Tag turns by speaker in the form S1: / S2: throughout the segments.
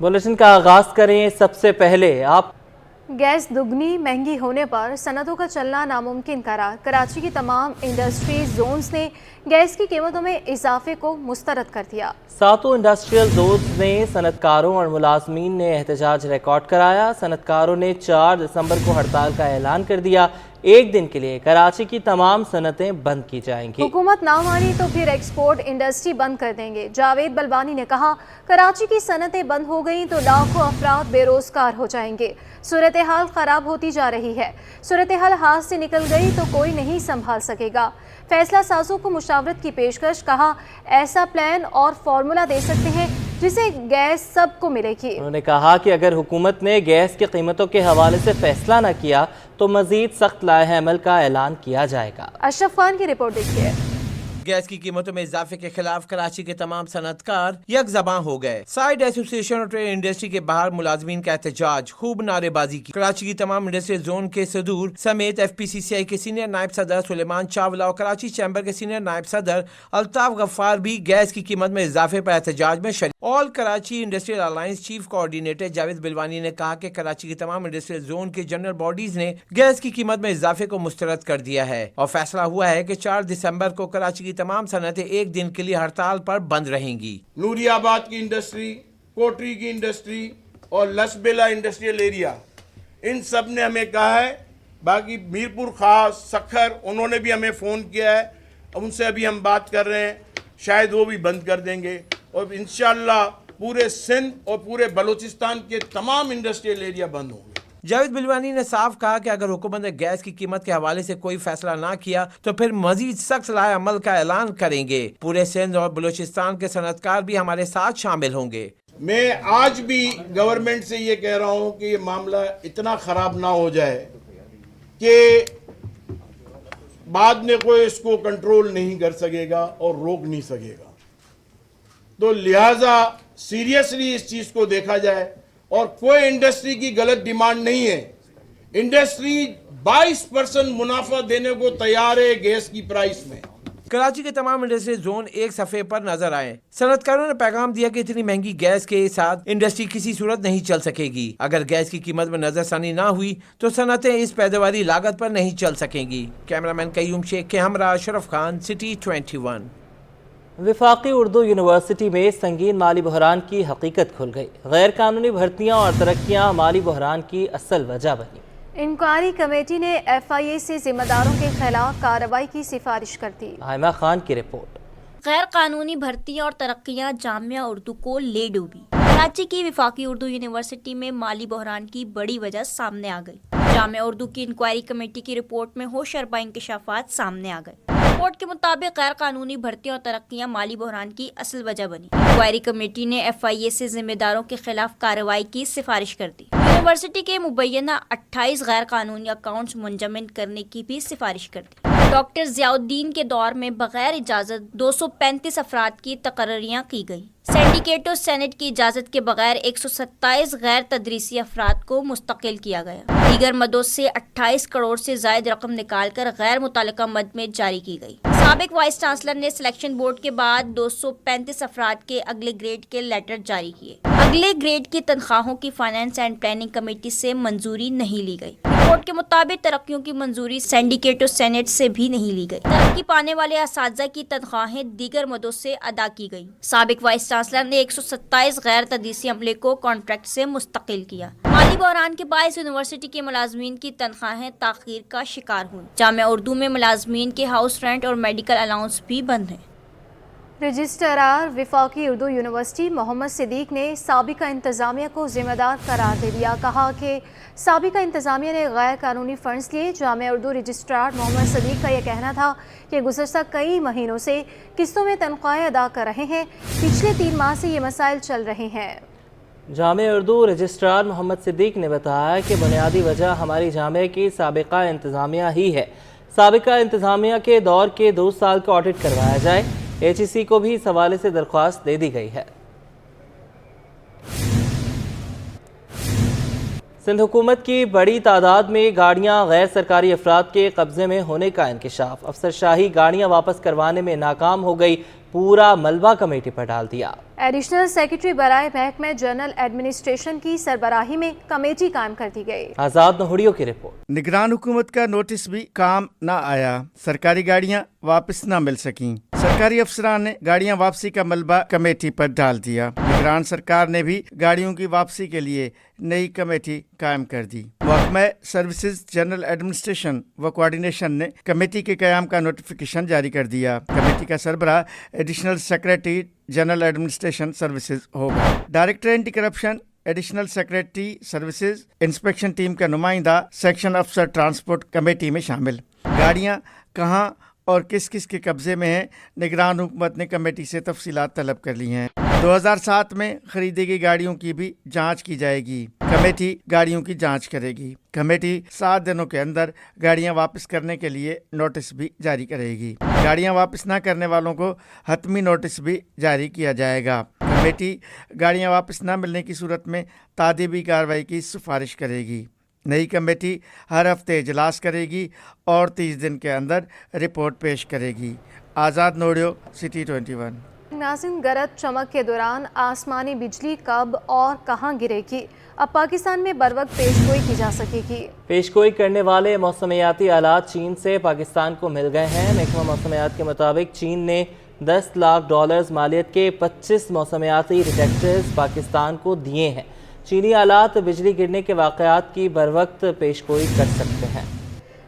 S1: Bulletin का आगाज करें। सबसे पहले आप
S2: गैस दुगनी महंगी होने पर सनतों का चलना नामुमकिन करार। कराची की तमाम इंडस्ट्रीज जोन्स ने गैस की कीमतों में इजाफे को मुस्तरद कर दिया।
S1: सातों इंडस्ट्रियल जोन्स ने सनतकारों और मुलाजमीन ने एहतजाज रिकॉर्ड कराया। सनतकारों ने 4 दिसंबर को हड़ताल का ऐलान कर दिया। एक दिन के लिए कराची की तमाम सनतें बंद की जाएंगी।
S2: हुकूमत ना मानी तो फिर एक्सपोर्ट इंडस्ट्री बंद कर देंगे। जावेद बलबानी ने कहा, कराची की सनतें बंद हो गई तो लाखों अफराद बेरोजगार हो जाएंगे। सूरत हाल खराब होती जा रही है। सूरत हाल हाथ से निकल गई तो कोई नहीं संभाल सकेगा। फैसला साजों को मुशावरत की पेशकश। कहा, ऐसा प्लान और फार्मूला दे सकते हैं जिसे गैस सबको मिलेगी।
S1: उन्होंने कहा कि अगर हुकूमत ने गैस की कीमतों के हवाले से फैसला न किया तो मजीद सख्त लाए अमल का ऐलान किया जाएगा।
S2: अशरफ खान की रिपोर्ट देखिए।
S3: गैस की कीमतों में इजाफे के खिलाफ कराची के तमाम सनतकार यकजबां हो गए। साइड एसोसिएशन और ट्रेड इंडस्ट्री के बाहर मुलाजमीन का एहतजाज, खूब नारेबाजी की। कराची की तमाम इंडस्ट्रियल जोन के सदूर समेत FPCCI के सीनियर नायब सदर सुलेमान चावला और कराची चैम्बर के सीनियर नायब सदर अल्ताफ गफ्फार भी गैस की कीमत में इजाफे पर एहतजाज में शरीक। All Karachi industrial alliance chief coordinator Javed Bilwani ने कहा कि कराची की तमाम इंडस्ट्रियल जोन के जनरल बॉडीज ने गैस की कीमत में इजाफे को मुस्तरद कर दिया है और फैसला हुआ है कि 4 दिसंबर को कराची की तमाम सनतें एक दिन के लिए हड़ताल पर बंद रहेंगी।
S4: नूरियाबाद की इंडस्ट्री, कोटरी की इंडस्ट्री और लसबेला इंडस्ट्रियल एरिया, इन सब ने हमें कहा है। बाकी मीरपुर खास, सखर, उन्होंने भी हमें फ़ोन किया है, उनसे अभी हम बात कर रहे हैं, शायद वो भी बंद कर देंगे और इंशाअल्लाह पूरे सिंध और पूरे बलूचिस्तान के तमाम इंडस्ट्रियल एरिया बंद होंगे।
S3: जावेद बिलवानी ने साफ कहा कि अगर हुकूमत ने गैस की कीमत के हवाले से कोई फैसला ना किया तो फिर मजीद सख्त लाए अमल का ऐलान करेंगे। पूरे सिंध और बलूचिस्तान के सनतकार भी हमारे साथ शामिल होंगे।
S4: मैं आज भी गवर्नमेंट से ये कह रहा हूँ कि ये मामला इतना ख़राब ना हो जाए कि बाद में कोई इसको कंट्रोल नहीं कर सकेगा और रोक नहीं सकेगा। तो लिहाजा सीरियसली इस चीज़ को देखा जाए और कोई इंडस्ट्री की गलत डिमांड नहीं है। इंडस्ट्री 22% मुनाफा देने को तैयार है गैस की प्राइस में।
S3: कराची के तमाम इंडस्ट्री जोन एक सफ़े पर नजर आए। सनतकारों ने पैगाम दिया कि इतनी महंगी गैस के साथ इंडस्ट्री किसी सूरत नहीं चल सकेगी। अगर गैस की कीमत में नजरसानी ना हुई तो सनतें इस पैदावारी लागत पर नहीं चल सकेंगी। कैमरामैन कयूम शेख के हमरा अशरफ खान, सिटी 21।
S1: वफाकी उर्दू यूनिवर्सिटी में संगीन माली बहरान की हकीकत खुल गई। गैर कानूनी भर्तियाँ और तरक्कियाँ माली बहरान की असल वजह बनी।
S2: इंक्वायरी कमेटी ने FIA से जिम्मेदारों के खिलाफ कार्रवाई की सिफारिश कर दी।
S1: हाइमा खान की रिपोर्ट।
S5: गैर कानूनी भर्तियाँ और तरक्कियाँ जामिया उर्दू को ले डूबी। कराची की वफाकी उर्दू यूनिवर्सिटी में माली बहरान की बड़ी वजह सामने आ गई। जामिया उर्दू की इंक्वायरी कमेटी की रिपोर्ट में होशरबा इंकशाफात सामने आ गए। रिपोर्ट के मुताबिक गैर कानूनी भर्तियां और तरक्कियां माली बहरान की असल वजह बनी। इंक्वायरी कमेटी ने FIA से जिम्मेदारों के खिलाफ कार्रवाई की सिफारिश कर दी। यूनिवर्सिटी के मुबैना 28 गैर कानूनी अकाउंट्स मुंजमद करने की भी सिफारिश कर दी। डॉक्टर जियाउद्दीन के दौर में बगैर इजाजत 235 अफराद की तकर्रियाँ की गई। सिंडिकेट और सेनेट की इजाजत के बगैर 127 गैर तदरीसी अफराद को मुस्तकिल किया गया। दीगर मदों से 28 करोड़ से जायद रकम निकालकर गैर मुतल्लिका मद में जारी की गई। साबिक वाइस चांसलर ने सिलेक्शन बोर्ड के बाद 235 अफराद के अगले ग्रेड के लेटर जारी किए। अगले ग्रेड की तनख्वाहों की फाइनेंस एंड प्लानिंग कमेटी से मंजूरी नहीं ली गई। रिपोर्ट के मुताबिक तरक्कियों की मंजूरी सिंडिकेट और सेनेट से भी नहीं ली गई। तरक्की पाने वाले असातिज़ा की तनख्वाहें दीगर मदों से अदा की गई। साबिक वाइस चांसलर ने 127 गैर तदरीसी अमले को कॉन्ट्रैक्ट से मुस्तकिल किया। माली बहरान के बायस यूनिवर्सिटी के मुलाजमीन की तनख्वाहें ताखीर का शिकार हुई। जामिया उर्दू में मुलाजमीन के हाउस रेंट और मेडिकल अलाउंस भी बंद हैं।
S2: रजिस्ट्रार वफाकी उर्दू यूनिवर्सिटी मोहम्मद सिद्दीक ने साबिका इंतज़ामिया को जिम्मेदार करार दे दिया। कहा कि साबिका इंतज़ामिया ने गैर कानूनी फंड्स लिए। जामिया उर्दू रजिस्ट्रार मोहम्मद सिद्दीक का यह कहना था कि गुज़श्ता कई महीनों से किस्तों में तनख्वाहें अदा कर रहे हैं। पिछले 3 माह से ये मसाइल चल रहे हैं।
S1: जामिया उर्दू रजिस्ट्रार मोहम्मद सिद्दीक ने बताया कि बुनियादी वजह हमारी जामिया की साबिका इंतज़ामिया ही है। साबिका इंतज़ामिया के दौर के 2 साल का ऑडिट करवाया जाए। HEC को भी इस हवाले से दरख्वास्त दे दी गई है। सिंध हुकूमत की बड़ी तादाद में गाड़ियां गैर सरकारी अफराद के कब्जे में होने का इंकशाफ। अफसरशाही गाड़ियां वापस करवाने में नाकाम हो गई। पूरा मलबा कमेटी पर डाल दिया।
S2: एडिशनल सेक्रेटरी बराए महकमे जनरल एडमिनिस्ट्रेशन की सरबराही में कमेटी कायम कर दी गई।
S1: आजाद नहुड़ियों की रिपोर्ट।
S6: निगरान हुकूमत का नोटिस भी काम न आया, सरकारी गाड़ियां वापस न मिल सकीं। सरकारी अफसरान ने गाड़ियां वापसी का मलबा कमेटी पर डाल दिया। निगरान सरकार ने भी गाड़ियों की वापसी के लिए नई कमेटी कायम कर दी। महकमा सर्विसेज जनरल एडमिनिस्ट्रेशन व कोऑर्डिनेशन ने कमेटी के क़याम का नोटिफिकेशन जारी कर दिया। कमेटी का सरबराह additional secretary general administration services होगा। Director anti corruption additional secretary services inspection team का नुमाइंदा सेक्शन अफसर ट्रांसपोर्ट कमेटी में शामिल। गाड़ियां कहां और किस किस के कब्जे में हैं, निगरान हुकूमत ने कमेटी से तफसीलात तलब कर ली हैं। 2007 में खरीदी गई गाड़ियों की भी जांच की जाएगी। कमेटी गाड़ियों की जांच करेगी। कमेटी 7 दिनों के अंदर गाड़ियां वापस करने के लिए नोटिस भी जारी करेगी। गाड़ियां वापस न करने वालों को हतमी नोटिस भी जारी किया जाएगा। कमेटी गाड़ियां वापस न मिलने की सूरत में तादीबी कार्रवाई की सिफारिश करेगी। नई कमेटी हर हफ्ते इजलास करेगी और 30 दिन के अंदर रिपोर्ट पेश करेगी। आज़ाद नोडियो, सिटी 21।
S2: नाज़रीन, गरज चमक के दौरान आसमानी बिजली कब और कहां गिरेगी, अब पाकिस्तान में बरवक्त पेशगोई की जा सकेगी।
S1: पेशगोई करने वाले मौसमियाती आलात चीन से पाकिस्तान को मिल गए हैं। महकमा मौसमियात के मुताबिक चीन ने $10 लाख मालियत के 25 मौसमियाती डिटेक्टर्स पाकिस्तान को दिए हैं। चीनी आलात बिजली गिरने के वाक़यात की बरवक्त पेशगोई कर सकते हैं।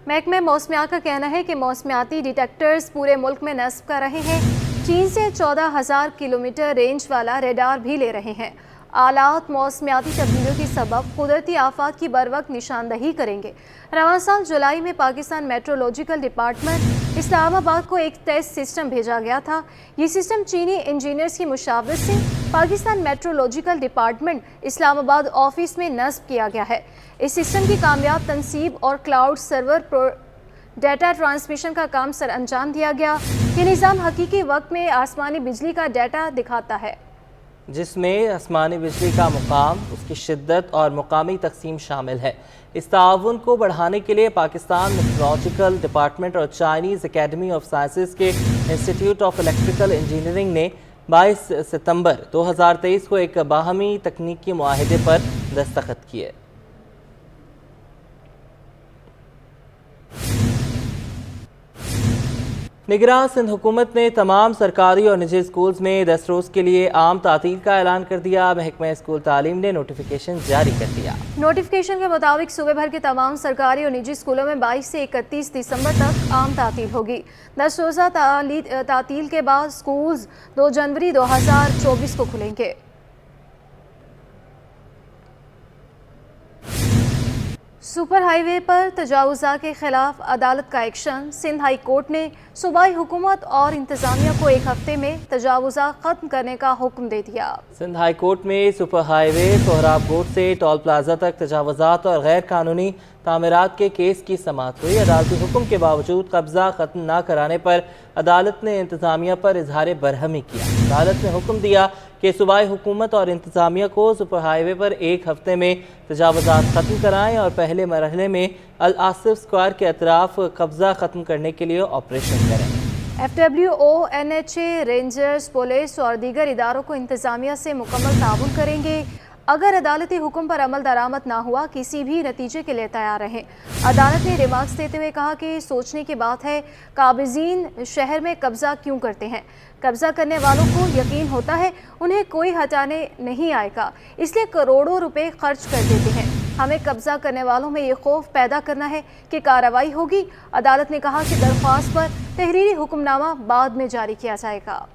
S2: महकमे मौसमियात का कहना है कि मौसमियाती डिटेक्टर्स पूरे मुल्क में नस्ब कर रहे हैं। चीन से 14,000 किलोमीटर रेंज वाला रेडार भी ले रहे हैं। आलात मौसमियाती तब्दीलियों की सबब कुदरती आफात की बरवक्त निशानदही करेंगे। रवां साल जुलाई में पाकिस्तान मेट्रोलॉजिकल डिपार्टमेंट इस्लामाबाद को एक टेस्ट सिस्टम भेजा गया था। ये सिस्टम चीनी इंजीनियर्स की मुशावरत से Pakistan meteorological department Islamabad office में नस्ब किया गया है। इस सिस्टम की कामयाब तनसीब और क्लाउड सर्वर डेटा ट्रांसमिशन का काम सर अंजाम दिया गया। ये निज़ाम हकीकी वक्त में आसमानी बिजली का डेटा दिखाता है,
S1: जिसमें आसमानी बिजली का मुकाम, उसकी शिद्दत और मुकामी तकसीम शामिल है। इस ताउन को बढ़ाने के लिए पाकिस्तान मेट्रोलॉजिकल डिपार्टमेंट और चाइनीज़ एकेडमी ऑफ साइंसेज के इंस्टीट्यूट ऑफ इलेक्ट्रिकल इंजीनियरिंग ने 22 सितंबर 2023 को एक बाहमी तकनीकी मुआहिदे पर दस्तखत किए। निगरान सिंध हुकूमत ने तमाम सरकारी और निजी स्कूल्स में 10 रोज़ के लिए आम तातील का ऐलान कर दिया। महकमा स्कूल तालीम ने नोटिफिकेशन जारी कर दिया।
S2: नोटिफिकेशन के मुताबिक सूबे भर के तमाम सरकारी और निजी स्कूलों में 22 से 31 दिसंबर तक आम तातील होगी। 10 रोज़ा तातील के बाद स्कूल्स 2 जनवरी 2024 को खुलेंगे। सुपर हाईवे पर तजावुज़ा के खिलाफ अदालत का एक्शन। सिंध हाई कोर्ट ने सूबाई हुकूमत और इंतजामिया को 1 हफ्ते में तजावुज़ा खत्म करने का हुक्म दे दिया।
S1: सिंध हाई कोर्ट में सुपर हाईवे सोहराब कोर्ट से टोल प्लाजा तक तजावुज़ात और गैर कानूनी तामीरात के केस की समाअत हुई। अदालती हुक्म के बावजूद कब्जा खत्म न कराने पर अदालत ने इंतजामिया पर इजहार बरहमी किया। अदालत ने हुक्म दिया कि सूबाई हुकूमत और इंतजामिया को सुपर हाईवे पर 1 हफ्ते में तजावुज़ात ख़त्म कराएं और पहले मरहले में अल आसिफ स्क्वायर के अतराफ कब्जा ख़त्म करने के लिए ऑपरेशन करें।
S2: FWO, NHA, रेंजर्स, पुलिस और दीगर इदारों को इंतजामिया से मुकम्मल ताउन करेंगे। अगर अदालती हुक्म पर अमल दरामद ना हुआ, किसी भी नतीजे के लिए तैयार रहें। अदालत ने रिमार्क्स देते हुए कहा कि सोचने की बात है, काबिज़ीन शहर में कब्जा क्यों करते हैं। कब्जा करने वालों को यकीन होता है उन्हें कोई हटाने नहीं आएगा, इसलिए करोड़ों रुपए खर्च कर देते हैं। हमें कब्जा करने वालों में ये खौफ पैदा करना है कि कार्रवाई होगी। अदालत ने कहा कि दरख्वास्त पर तहरीरी हुक्मनामा बाद में जारी किया जाएगा।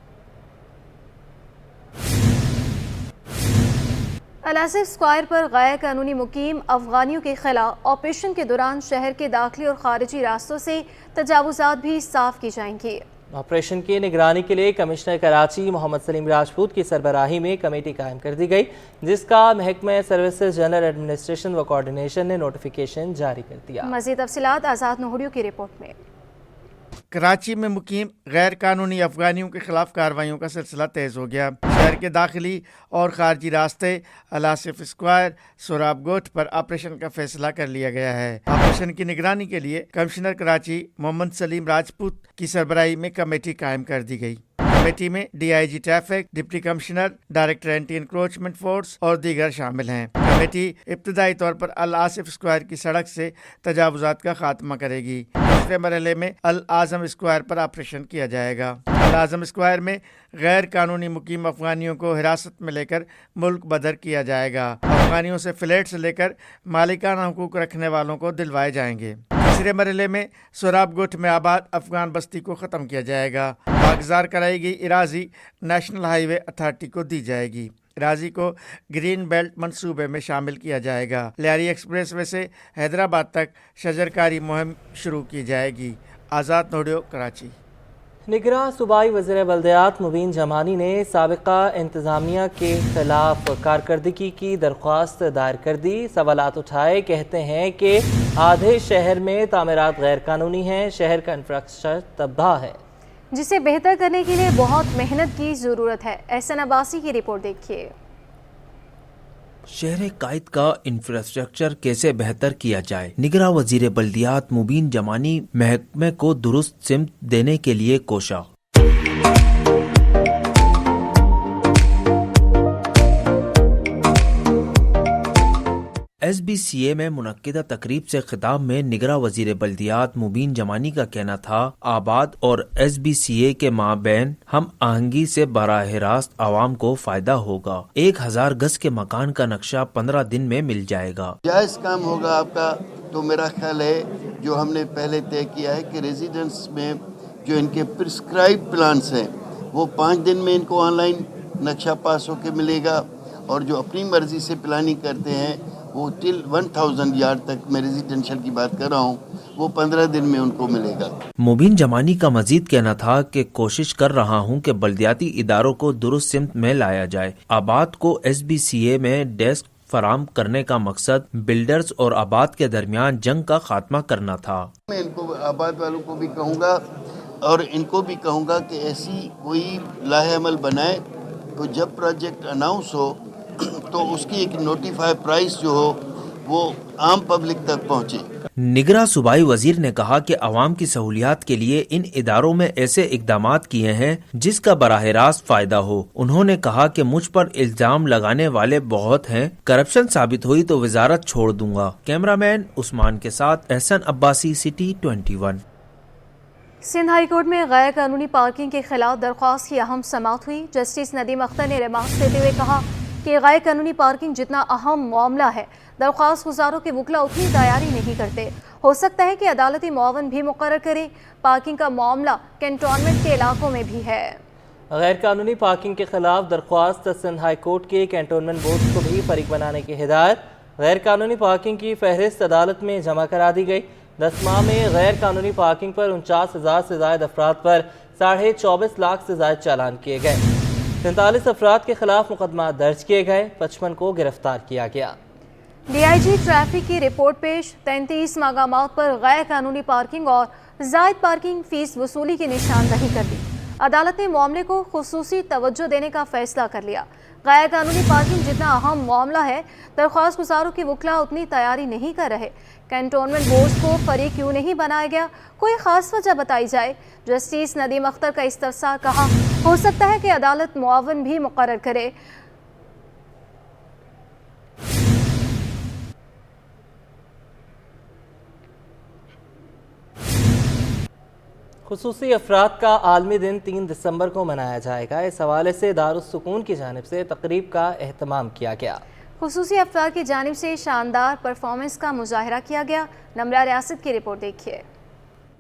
S2: अल आसिफ स्क्वायर पर गैर कानूनी मुकीम अफगानियों के खिलाफ ऑपरेशन के दौरान शहर के दाखिली और खारिजी रास्तों से तजावुज़ात भी साफ की जाएंगी।
S1: ऑपरेशन की निगरानी के लिए कमिश्नर कराची मोहम्मद सलीम राजपूत की सरबराही में कमेटी कायम कर दी गई, जिसका महकमा सर्विसेज जनरल एडमिनिस्ट्रेशन व कोऑर्डिनेशन ने नोटिफिकेशन जारी कर दिया।
S2: मज़ीद तफसीलात आज़ाद नहुड़ियों की रिपोर्ट में।
S6: कराची में मुकीम गैर कानूनी अफगानियों के खिलाफ कार्रवाइयों का सिलसिला तेज़ हो गया। शहर के दाखिली और खारजी रास्ते अल आसिफ स्क्वायर, सोहराब गोट पर ऑपरेशन का फैसला कर लिया गया है। ऑपरेशन की निगरानी के लिए कमिश्नर कराची मोहम्मद सलीम राजपूत की सरबराही में कमेटी कायम कर दी गई। कमेटी में DIG traffic, deputy commissioner, director anti encroachment force और दीगर शामिल हैं। कमेटी इब्तदाई तौर पर अल आसिफ स्क्वायर की सड़क से तजावुजात का खात्मा करेगी। दूसरे मरहले में अल आजम स्क्वायर पर ऑपरेशन किया जाएगा। अल आजम स्क्वायर में गैर कानूनी मुकीम अफगानियों को हिरासत में लेकर मुल्क बदर किया जाएगा। अफगानियों से फ्लैट्स लेकर मालिकाना हुकूक रखने वालों को दिलवाए जाएंगे। तीसरे मरहले में सोराब गुट में आबाद अफगान बस्ती को ख़त्म किया जाएगा। कागजार कराई गई इराजी नेशनल हाईवे अथॉरिटी को दी जाएगी। इराजी को ग्रीन बेल्ट मंसूबे में शामिल किया जाएगा। लियारी एक्सप्रेस वे से हैदराबाद तक शजरकारी मुहिम शुरू की जाएगी। आज़ाद नोडियो, कराची।
S1: निगरां सूबाई वज़ीर बल्दियात मुबीन जमानी ने साबिका इंतज़ामिया के खिलाफ कारकर्दगी की दरख्वास्त दायर कर दी। सवालात उठाए, कहते हैं कि आधे शहर में तामीरात गैर कानूनी हैं, शहर का इंफ्रास्ट्रक्चर तबाह है,
S2: जिसे बेहतर करने के लिए बहुत मेहनत की ज़रूरत है। एहसन अब्बासी की रिपोर्ट देखिए।
S3: शहर कायद का इंफ्रास्ट्रक्चर कैसे बेहतर किया जाए, निगरां वजीर बल्दियात मुबीन जमानी महकमे को दुरुस्त सिमत देने के लिए कोशा। SBCA में मुनक्किदा तकरीब से खिताब में निगरां वजीर बल्दियात मुबीन जमानी का कहना था, आबाद और SBCA के माबैन हम आहंगी से बराह रास्त आवाम को फायदा होगा। 1000 गज के मकान का नक्शा 15 दिन में मिल जाएगा।
S7: जायज काम होगा आपका, तो मेरा ख्याल है जो हमने पहले तय किया है कि रेजिडेंस में जो इनके प्रिस्क्राइब प्लान्स हैं वो 5 दिन में इनको ऑनलाइन नक्शा पास होके मिलेगा, और जो अपनी मर्जी से प्लानिंग करते हैं वो टिल 1000 यार्ड तक, मैं रेजिडेंशियल की बात कर रहा हूँ, वो 15 दिन में उनको मिलेगा।
S3: मुबीन जमानी का मजीद कहना था कि कोशिश कर रहा हूँ कि बल्दियाती इदारों को दुरुस्त सिमत में लाया जाए। आबाद को SBCA में डेस्क फराम करने का मकसद बिल्डर्स और आबाद के दरमियान जंग का खात्मा करना था।
S7: मैं इनको आबाद वालों को भी कहूँगा और इनको भी कहूँगा कि ऐसी कोई लाहे अमल बनाए तो जब प्रोजेक्ट अनाउंस हो तो उसकी एक नोटिफाई प्राइस जो हो वो आम पब्लिक तक पहुँचे।
S3: निगरां सूबाई वजीर ने कहा कि अवाम की सहूलियात के लिए इन इदारों में ऐसे इकदामात किए हैं जिसका बराह रास्त फायदा हो। उन्होंने कहा कि मुझ पर इल्जाम लगाने वाले बहुत हैं, करप्शन साबित हुई तो वजारत छोड़ दूंगा। कैमरामैन उस्मान के साथ Ahsan Abbasi, City 21।
S2: Sindh High Court में गैर कानूनी पार्किंग के खिलाफ दरख्वास्त की अहम समाअत हुई। जस्टिस नदीम अख्तर ने रिमार्क्स देते हुए कहा कि गैर कानूनी पार्किंग जितना अहम मामला है, दरख्वास्त गुजारों के वकला उतनी तैयारी नहीं करते। हो सकता है कि अदालती मुआवन भी मुकर्रर करे। पार्किंग का मामला कैंटोनमेंट के इलाकों में भी है।
S1: गैर कानूनी पार्किंग के खिलाफ दरख्वास्त सिंध हाई कोर्ट के कैंटोनमेंट बोर्ड को भी फरीक बनाने की हिदायत। गैर कानूनी पार्किंग की फहरिस्त अदालत में जमा करा दी गई। 10 माह में गैर कानूनी पार्किंग पर 49,000 से ज़ायद अफराद पर 24.5 लाख से ज़ायद चालान किए गए। 43 अफराद के खिलाफ मुकदमा दर्ज किए गए, 55 को गिरफ्तार किया गया।
S2: DIG ट्रैफिक की रिपोर्ट पेश। 33 मकामात पर गैर कानूनी पार्किंग और जायद पार्किंग फीस वसूली की निशानदही कर दी। अदालत ने मामले को खुसूसी तवज्जो देने का फैसला कर लिया। गैर कानूनी पार्किंग जितना अहम मामला है, दरख्वास्त गुजारों की वकला उतनी तैयारी नहीं कर रहे। कैंटोनमेंट बोर्ड को फरीक क्यों नहीं बनाया गया, कोई खास वजह बताई जाए। जस्टिस नदीम अख्तर का इस्तफसार, कहा हो सकता है कि अदालत मुआवन भी मुकर्रर करे।
S1: खुसूसी अफराद का आलमी दिन 3 दिसंबर को मनाया जाएगा। इस हवाले से दारुस सुकून की जानिब से तकरीब का एहतमाम किया गया।
S2: खुसूसी अफराद की जानिब से शानदार परफॉर्मेंस का मुजाहिरा किया गया। नमरा रियासत की रिपोर्ट देखिए।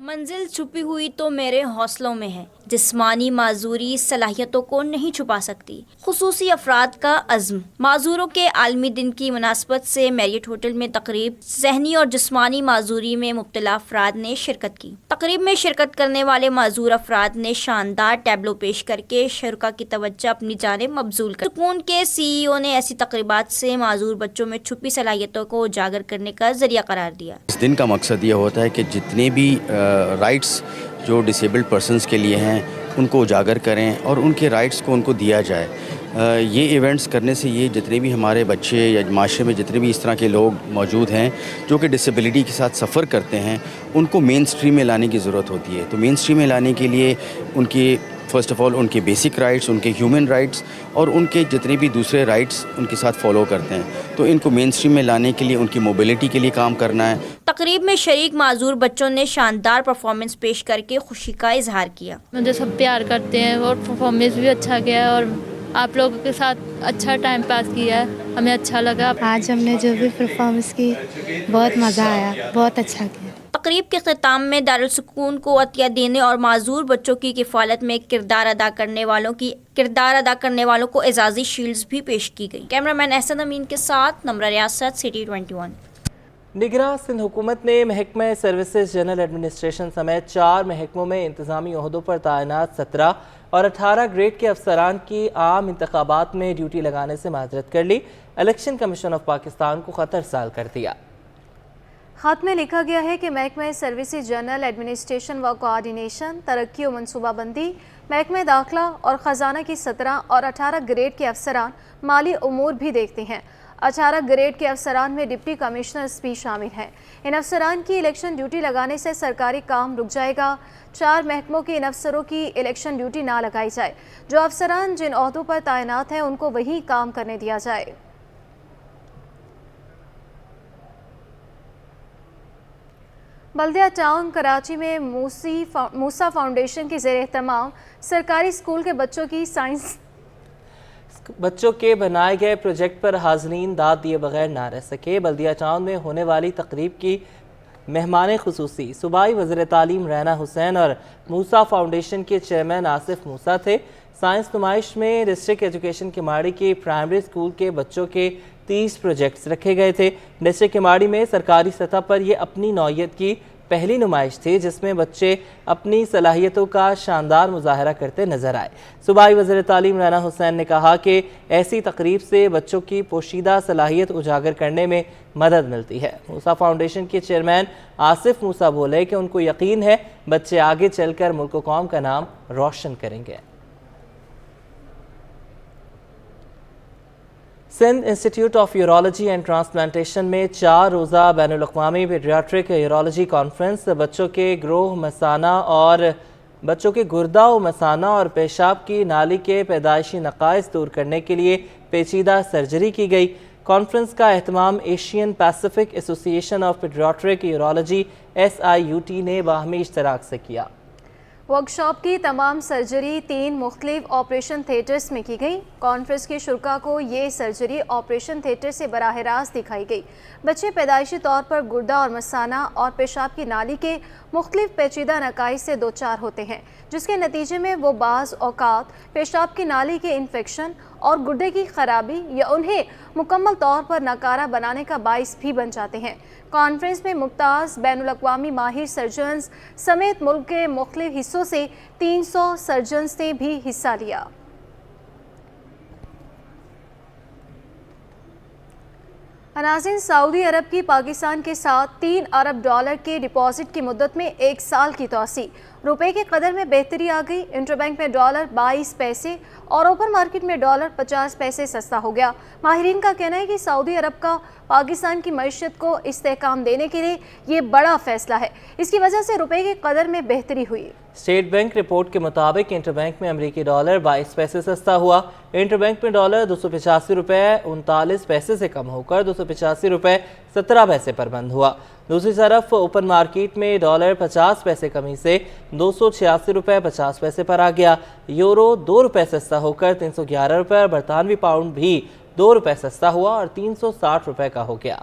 S5: मंजिल छुपी हुई तो मेरे हौसलों में है, जिस्मानी माजूरी सलाहियतों को नहीं छुपा सकती। खुसूसी अफराद का अज़्म। माजूरों के आलमी दिन की मुनासबत से मैरियट होटल में तकरीब ज़हनी और जिस्मानी माजूरी में मुब्तला अफराद ने शिरकत की। तकरीब में शिरकत करने वाले माजूर अफराद ने शानदार टैबलो पेश करके शुरका की तवज्जो अपनी जानिब मबजूल कर। सुकून के CEO ने ऐसी तकरीबात से माजूर बच्चों में छुपी सलाहियतों को उजागर करने का जरिया करार दिया।
S8: इस दिन का मकसद ये होता है कि जितने भी राइट्स जो डिसेबल्ड पर्सनस के लिए हैं उनको उजागर करें और उनके राइट्स को उनको दिया जाए। ये इवेंट्स करने से ये जितने भी हमारे बच्चे या माशरे में जितने भी इस तरह के लोग मौजूद हैं जो कि डिसेबिलिटी के साथ सफ़र करते हैं, उनको मेन स्ट्रीम में लाने की ज़रूरत होती है। तो मेन स्ट्रीम में लाने के लिए उनकी فرسٹ آف آل ان کے بیسک رائٹس، ان کے ہیومن رائٹس اور ان کے جتنے بھی دوسرے رائٹس ان کے ساتھ فالو کرتے ہیں. تو ان کو مین اسٹریم میں لانے کے لیے، ان کی موبلٹی کے لیے کام کرنا ہے.
S5: تقریب میں شریک معذور بچوں نے شاندار پرفارمنس پیش کر کے خوشی کا اظہار کیا.
S9: مجھے سب پیار کرتے ہیں اور پرفارمنس بھی اچھا کیا ہے اور آپ لوگوں کے ساتھ اچھا ٹائم پاس کیا ہے، ہمیں اچھا لگا.
S10: آج ہم نے جو بھی پرفارمنس کی بہت مزہ آیا، بہت اچھا کیا.
S5: تقریب کے اختتام میں دارالسکون کو عطیہ دینے اور معذور بچوں کی کفالت میں کردار ادا کرنے والوں کو اعزازی شیلڈز بھی پیش کی گئی. کیمرامین احسن امین کے ساتھ نمرہ ریاست، سٹی 21.
S1: نگراں سندھ حکومت نے محکمہ سروسز جنرل ایڈمنسٹریشن سمیت 4 محکموں میں انتظامی عہدوں پر تعینات 17 اور 18 گریڈ کے افسران کی عام انتخابات میں ڈیوٹی لگانے سے معذرت کر لی. الیکشن کمیشن آف پاکستان کو خط ارسال کر دیا.
S2: خط میں لکھا گیا ہے کہ محکمہ سروسز جنرل ایڈمنسٹریشن و کوآرڈینیشن، ترقی و منصوبہ بندی، محکمہ داخلہ اور خزانہ کی 17 اور 18 گریڈ کے افسران مالی امور بھی دیکھتے ہیں. 18 گریڈ کے افسران میں ڈپٹی کمشنرز بھی شامل ہیں. ان افسران کی الیکشن ڈیوٹی لگانے سے سرکاری کام رک جائے گا. 4 محکموں کے ان افسروں کی الیکشن ڈیوٹی نہ لگائی جائے. جو افسران جن عہدوں پر تعینات ہیں ان کو وہیں کام کرنے دیا جائے. بلدیہ ٹاؤن کراچی میں موسیٰ فاؤنڈیشن کے زیر اہتمام سرکاری اسکول کے بچوں کے بنائے گئے پروجیکٹ پر حاضرین داد دیے بغیر نہ رہ سکے. بلدیہ ٹاؤن میں ہونے والی تقریب کی مہمان خصوصی صوبائی وزیر تعلیم رینا حسین اور موسیٰ فاؤنڈیشن کے چیئرمین آصف موسیٰ تھے. سائنس نمائش میں ڈسٹرکٹ ایجوکیشن کماڑی کے پرائمری اسکول کے بچوں کے 30 پروجیکٹس رکھے گئے تھے. ڈسٹرکٹ کماڑی میں سرکاری سطح پر یہ اپنی نوعیت کی پہلی نمائش تھی جس میں بچے اپنی صلاحیتوں کا شاندار مظاہرہ کرتے نظر آئے. صوبائی وزیر تعلیم رینا حسین نے کہا کہ ایسی تقریب سے بچوں کی پوشیدہ صلاحیت اجاگر کرنے میں مدد ملتی ہے. موسیٰ فاؤنڈیشن کے چیئرمین آصف موسیٰ بولے کہ ان کو یقین ہے بچے آگے چل کر ملک و قوم کا نام روشن کریں گے. Sindh institute of urology and transplantation میں 4 روزہ بین الاقوامی پیڈیاٹرک یورولوجی کانفرنس بچوں کے گردہ و مثانہ اور پیشاب کی نالی کے پیدائشی نقائص دور کرنے کے لیے پیچیدہ سرجری کی گئی. کانفرنس کا اہتمام ایشین پیسیفک ایسوسی ایشن آف پیڈیاٹرک یورولوجی SIUT نے باہمی اشتراک سے کیا. ورکشاپ کی تمام سرجری 3 مختلف آپریشن تھیٹرز میں کی گئی. کانفرنس کے شرکاء کو یہ سرجری آپریشن تھیٹر سے براہ راست دکھائی گئی. بچے پیدائشی طور پر گردہ اور مثانہ اور پیشاب کی نالی کے مختلف پیچیدہ نقائص سے دوچار ہوتے ہیں جس کے نتیجے میں وہ بعض اوقات پیشاب کی نالی کے انفیکشن اور گردے کی خرابی یا انہیں مکمل طور پر ناکارہ بنانے کا باعث بھی بن جاتے ہیں. کانفرنس میں ممتاز بین الاقوامی ماہر سرجنز سمیت ملک کے مختلف حصوں سے 300 سرجنز نے بھی حصہ لیا. ناظرین، سعودی عرب کی پاکستان کے ساتھ $3 ارب کے ڈپازٹ کی مدت میں 1 سال کی توسیع. روپے کے قدر میں بہتری آ گئی. انٹر بینک میں $22 پیسے اور اوپن مارکیٹ میں $50 پیسے سستا ہو گیا. ماہرین کا کہنا ہے کہ سعودی عرب کا پاکستان کی معیشت کو استحکام دینے کے لیے یہ بڑا فیصلہ ہے. اس کی وجہ سے روپے کے قدر میں بہتری ہوئی.
S1: اسٹیٹ بینک رپورٹ کے مطابق انٹر بینک میں امریکی ڈالر 22 پیسے سستا ہوا. انٹر بینک میں ڈالر 285 روپے 39 پیسے سے کم ہو کر 285 روپے 17 پیسے پر بند ہوا. دوسری طرف اوپن مارکیٹ میں ڈالر 50 پیسے کمی سے 286 روپے 50 پیسے پر آ گیا. یورو 2 روپے سستا ہو کر 311 روپے اور برطانوی پاؤنڈ بھی 2 روپے سستا ہوا اور 360 روپے کا ہو گیا.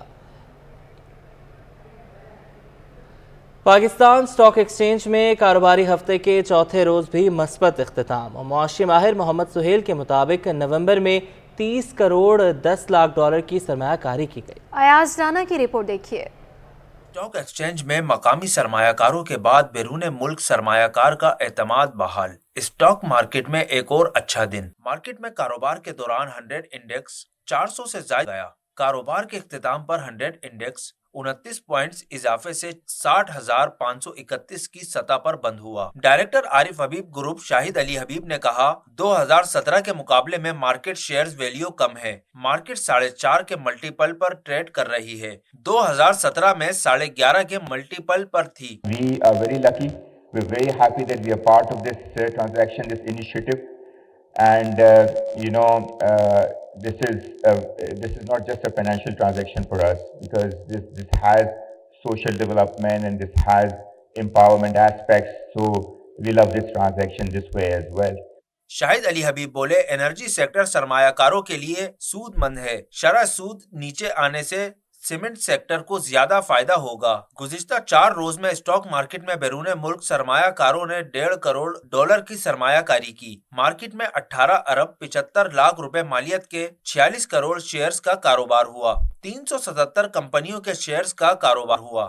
S1: پاکستان سٹاک ایکسچینج میں کاروباری ہفتے کے چوتھے روز بھی مثبت اختتام. معاشی ماہر محمد سہیل کے مطابق نومبر میں 30 کروڑ 10 لاکھ ڈالر کی سرمایہ کاری کی گئی.
S2: ایاز رانا کی رپورٹ دیکھیے.
S11: اسٹاک ایکسچینج میں مقامی سرمایہ کاروں کے بعد بیرون ملک سرمایہ کار کا اعتماد بحال. اسٹاک مارکیٹ میں ایک اور اچھا دن. مارکیٹ میں کاروبار کے دوران 100 انڈیکس 400 سے زائد گیا. کاروبار کے اختتام پر 100 انڈیکس 29 پوائنٹس اضافے سے 60,531 کی سطح پر بند ہوا. ڈائریکٹر عارف حبیب گروپ شاہد علی حبیب نے کہا 2017 کے مقابلے میں مارکیٹ شیئرز ویلیو کم ہے. مارکیٹ 4.5 کے ملٹیپل پر ٹریڈ کر رہی ہے. 2017 میں 11.5 کے ملٹیپل پر تھی.
S12: We are very lucky We're very happy that we are part of this transaction, this initiative, and this is not just a financial transaction for us, because this has social development and this has empowerment aspects. So we love this transaction this way as well.
S11: Shahid Ali हबीब बोले, energy sector सरमायाकारों के लिए सूदमंद है। शरह सूद नीचे आने से cement sector को ज्यादा फायदा होगा। गुज़िश्ता 4 रोज में स्टॉक मार्केट में बैरून मुल्क सरमायाकारों ने $1.5 करोड़ की सरमायाकारी की। मार्केट में 18 अरब 75 लाख रुपए मालियत के 46 करोड़ शेयर्स का कारोबार हुआ। 377 कंपनियों के शेयर्स का कारोबार हुआ,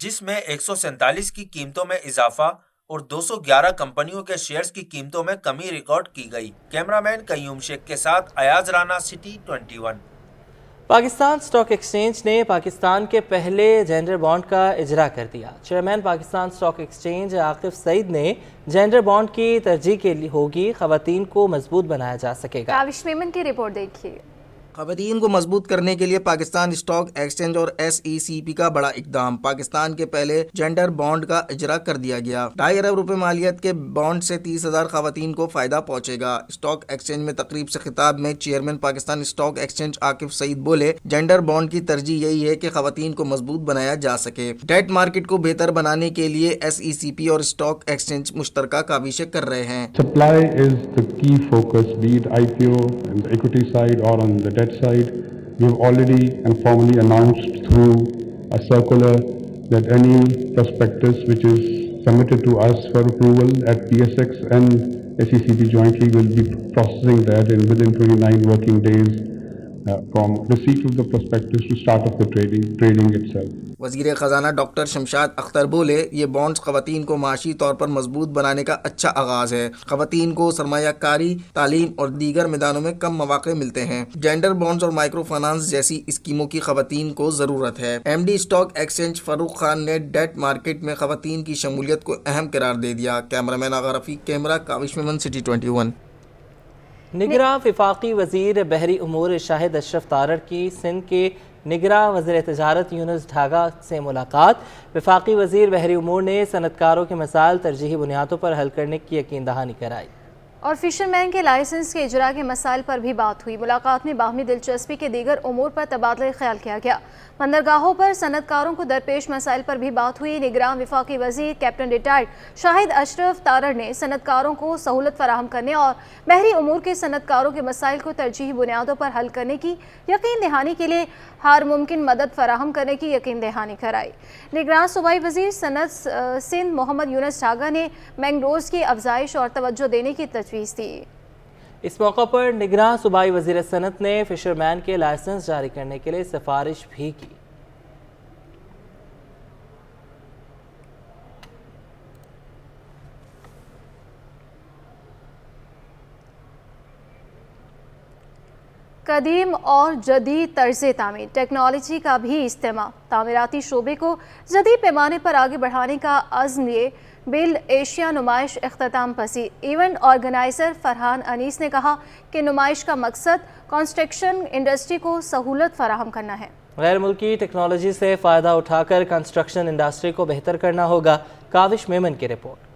S11: जिसमें 147 की कीमतों में इजाफा और 211 कंपनियों के शेयर्स की कीमतों में कमी रिकॉर्ड की गई। कैमरामैन कयूम शेख के साथ Ayaz Rana, city 21।
S1: Pakistan Stock exchange ने पाकिस्तान के पहले जेंडर बॉन्ड का इजरा कर दिया। Chairman Pakistan Stock Exchange Akif Saeed ने जेंडर बॉन्ड की तरजीह के लिए होगी, खवातीन को मजबूत बनाया जा सकेगा।
S2: काविश मेमन की रिपोर्ट देखिए।
S13: खवातीन को मजबूत करने के लिए पाकिस्तान स्टॉक एक्सचेंज और SECP का बड़ा इकदाम। पाकिस्तान के पहले जेंडर बॉन्ड का इजरा कर दिया गया। 2.5 अरब रुपए मालियत के बॉन्ड से 30,000 खवातीन को फायदा पहुंचेगा। स्टॉक एक्सचेंज में तकरीब से खिताब में chairman Pakistan Stock Exchange Akif Saeed बोले, जेंडर बॉन्ड की तरजीह यही है कि खवातीन को मजबूत बनाया जा सके। डेट मार्केट को बेहतर बनाने के लिए SECP और स्टॉक एक्सचेंज मुश्तरका काविशें कर रहे हैं।
S14: Supply is the key focus, be it IPO and the equity side or on the debt side. We have already and formally announced through a circular that any prospectus which is submitted to us for approval at PSX and SECP jointly will be processing that within 29 working days from receipt of the prospectus to start of the trading itself.
S13: वज़ीर ख़जाना doctor Shamshad Akhtar बोले, ये bonds ख़वातीन को माशी तौर पर मजबूत बनाने का अच्छा आगाज़ है। ख़वातीन को सरमायाकारी, तालीम और दीगर मैदानों में कम मौक़े मिलते हैं। जेंडर बॉन्ड्स और माइक्रो फाइनेंस जैसी स्कीमों की ख़वातीन को ज़रूरत है। MD stock exchange Farooq Khan ने डेट मार्केट में ख़वातीन की शमूलियत को अहम करार दे दिया। कैमरामैन आगा रफ़ीक, कैमरा काविश मेमन, सिटी 21।
S1: निगरां वफाकी वज़ीर बहरी उमूर शाहिद अशरफ तारड़ की सिंध के निगरां वज़ीर तजारत यूनुस ढागा से मुलाकात। वफाकी वज़ीर बहरी उमूर ने सनतकारों के मसाइल तरजीही बुनियादों पर हल करने की यकीन दहानी कराई
S2: और फिशरमैन के लाइसेंस के इजरा के मसाइल पर भी बात हुई। मुलाकात में बाहमी दिलचस्पी के दीगर उमूर पर तबादला ख्याल किया गया। बंदरगाहों पर सनतकारों को दरपेश मसाइल पर भी बात हुई। निगरां वफाकी वज़ीर कैप्टन रिटायर्ड शाहिद अशरफ तारड़ ने सनतकारों को सहूलत फराहम करने और बहरी उमूर के सनतकारों के मसाइल को तरजीही बुनियादों पर हल करने की यकीन दहानी के लिए हर मुमकिन मदद फराहम करने की यकीन दहानी कराई। निगरां सूबाई वज़ीर सनत सिंध मोहम्मद यूनुस ढागा ने मैंग्रोव्स की अफजाइश और तवज्जो देने की तजवीज़ दी।
S1: इस मौका पर निगरां सूबाई वज़ीर सनत ने फिशरमैन के लाइसेंस जारी करने के लिए सिफारिश भी की।
S2: कदीम और जदीद तर्ज़ तामीर टेक्नोलॉजी का भी इस्तेमाल तामीराती शोबे को जदीद पैमाने पर आगे बढ़ाने का अज़्म लिए बिल्ड एशिया नुमाइश इख्तिताम पसीर। इवेंट ऑर्गेनाइज़र फरहान अनीस ने कहा कि नुमाइश का मकसद कंस्ट्रक्शन इंडस्ट्री को सहूलत फराहम करना है।
S1: गैर मुल्की टेक्नोलॉजी से फ़ायदा उठाकर कंस्ट्रक्शन इंडस्ट्री को बेहतर करना होगा। काविश मेमन की रिपोर्ट।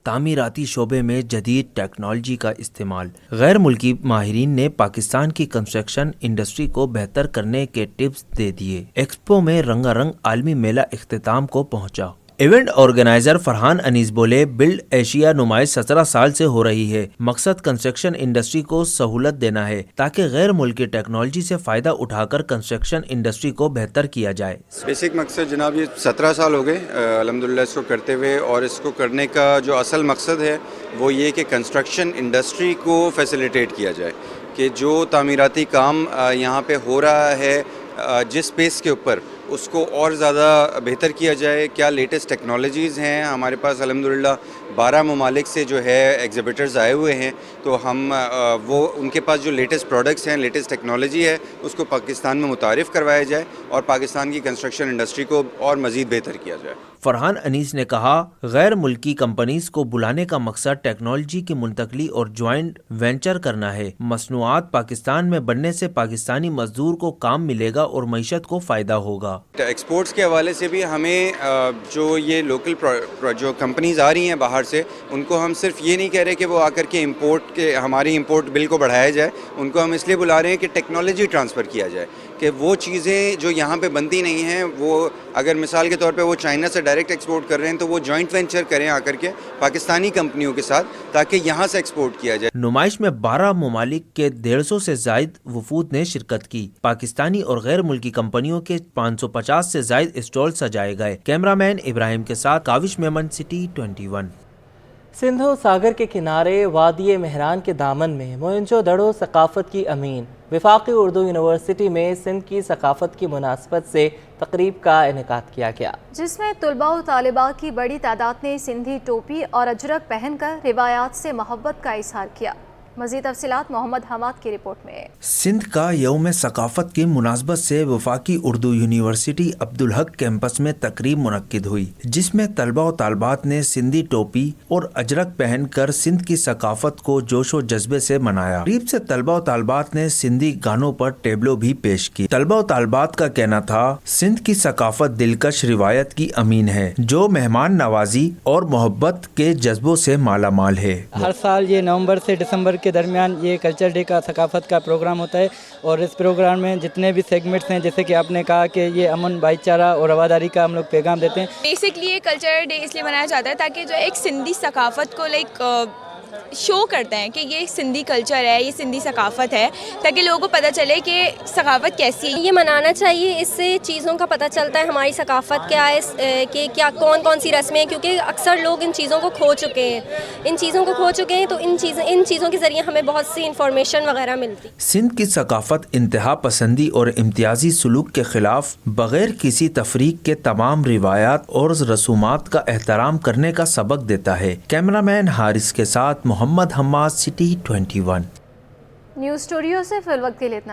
S11: तामीराती शोबे में जदीद टेक्नोलॉजी का इस्तेमाल। गैर मुल्की माहिरीन ने पाकिस्तान की कंस्ट्रक्शन इंडस्ट्री को बेहतर करने के टिप्स दे दिए। एक्सपो में रंगारंग आलमी मेला इख्तिताम को पहुंचा। इवेंट ऑर्गेनाइजर फरहान अनीस बोले, बिल्ड एशिया नुमाइश 17 साल से हो रही है। मकसद कंस्ट्रक्शन इंडस्ट्री को सहूलत देना है ताकि गैर मुल्की टेक्नोलॉजी से फ़ायदा उठाकर कंस्ट्रक्शन इंडस्ट्री को बेहतर किया जाए।
S15: बेसिक मकसद जनाब ये 17 साल हो गए अल्हम्दुलिल्लाह इसको करते हुए, और इसको करने का जो असल मकसद है वो ये कि कंस्ट्रक्शन इंडस्ट्री को फैसिलिटेट किया जाए कि जो तामीराती काम यहाँ पे हो रहा है जिस स्पेस के ऊपर उसको और ज़्यादा बेहतर किया जाए। क्या लेटेस्ट टेक्नोलॉजीज़ हैं हमारे पास, अल्हम्दुलिल्लाह 12 ममालिक से जो है एग्जिबिटर्स आए हुए हैं, तो हम वो उनके पास जो लेटेस्ट प्रोडक्ट्स हैं, लेटेस्ट टेक्नोलॉजी है, उसको पाकिस्तान में मुतारिफ़ करवाया जाए और पाकिस्तान की कंस्ट्रक्शन इंडस्ट्री को और मज़ीद बेहतर किया जाए।
S11: फरहान अनीस ने कहा, गैर मुल्की कंपनीज को बुलाने का मकसद टेक्नोलॉजी की मुंतकली और ज्वाइंट वेंचर करना है। मसनूआत पाकिस्तान में बनने से पाकिस्तानी मजदूर को काम मिलेगा और मईशत को फायदा होगा।
S15: एक्सपोर्ट्स के हवाले से भी हमें जो ये लोकल जो कंपनीज आ रही हैं बाहर से, उनको हम सिर्फ ये नहीं कह रहे कि वो आकर के इंपोर्ट के हमारी इंपोर्ट बिल को बढ़ाया जाए, उनको हम इसलिए बुला रहे हैं कि टेक्नोलॉजी ट्रांसफ़र किया जाए, कि वो चीज़ें जो यहाँ पे बनती नहीं हैं, वो अगर मिसाल के तौर पे वो चाइना से डायरेक्ट एक्सपोर्ट कर रहे हैं तो वो जॉइंट वेंचर करें आकर के पाकिस्तानी कंपनियों के साथ, ताकि यहाँ से एक्सपोर्ट किया जाए।
S11: नुमाइश में 12 ममालिक के 150 से जायद वफूद ने शिरकत की। पाकिस्तानी और गैर मुल्की कंपनियों के 550 से जायद स्टॉल सजाए गए। कैमरामैन इब्राहिम के साथ काविश मेमन, सिटी 21।
S1: सिंधु सागर के किनारे वादी मेहरान के दामन में मोहनजोदड़ो सकाफत की अमीन वफाकी उर्दू यूनिवर्सिटी में सिंध की सकाफत की मुनासबत से तकरीब का इनेकाद किया गया,
S2: जिसमें तुलबा और तालिबात की बड़ी तादाद ने सिंधी टोपी और अजरक पहनकर रिवायात से मोहब्बत का इजहार किया। मज़ीद तफसीलात मोहम्मद हमाद की रिपोर्ट में।
S11: सिंध का यौम सकाफत की मुनासबत से वफाकी उर्दू यूनिवर्सिटी अब्दुल हक कैंपस में तकरीब मुनक्किद हुई, जिसमें तलबा और तालबात ने सिंधी टोपी और अजरक पहनकर सिंध की सकाफत को जोश व जज्बे से मनाया। तकरीब से तलबा और तालबात ने सिंधी गानों पर टेबलो भी पेश की। तलबा और तालबात का कहना था, सिंध की सकाफत दिलकश रिवायत की अमीन है, जो मेहमान नवाजी और मोहब्बत के जज्बों से माला माल है।
S16: हर साल ये नवंबर से दिसंबर के दरमियान ये कल्चर डे का सकाफत का प्रोग्राम होता है, और इस प्रोग्राम में जितने भी सेगमेंट्स हैं, जैसे कि आपने कहा कि ये अमन, भाईचारा और रवादारी का हम लोग पैगाम देते हैं।
S17: बेसिकली ये कल्चर डे इसलिए मनाया जाता है ताकि जो एक सिंधी सकाफत को शो करते हैं कि ये सिंधी कल्चर है, ये सिंधी सकाफत है, ताकि लोगों को पता चले कि सकाफत कैसी है।
S18: ये मनाना चाहिए, इससे चीज़ों का पता चलता है हमारी सकाफत क्या है, कि क्या कौन कौन सी रस्में हैं, क्योंकि अक्सर लोग इन चीज़ों को खो चुके हैं, तो इन चीज़ों के ज़रिए हमें बहुत सी इंफॉर्मेशन वगैरह मिलती।
S11: सिंध की सकाफत इंतहा पसंदी और इम्तियाजी सलूक के खिलाफ बगैर किसी तफरीक के तमाम रिवायात और रसूमात का एहतराम करने का सबक देता है। कैमरामैन हारिस के साथ Mohammad Hammad, City 21।
S2: News studio से फिल वक्त के लिए इतना ही।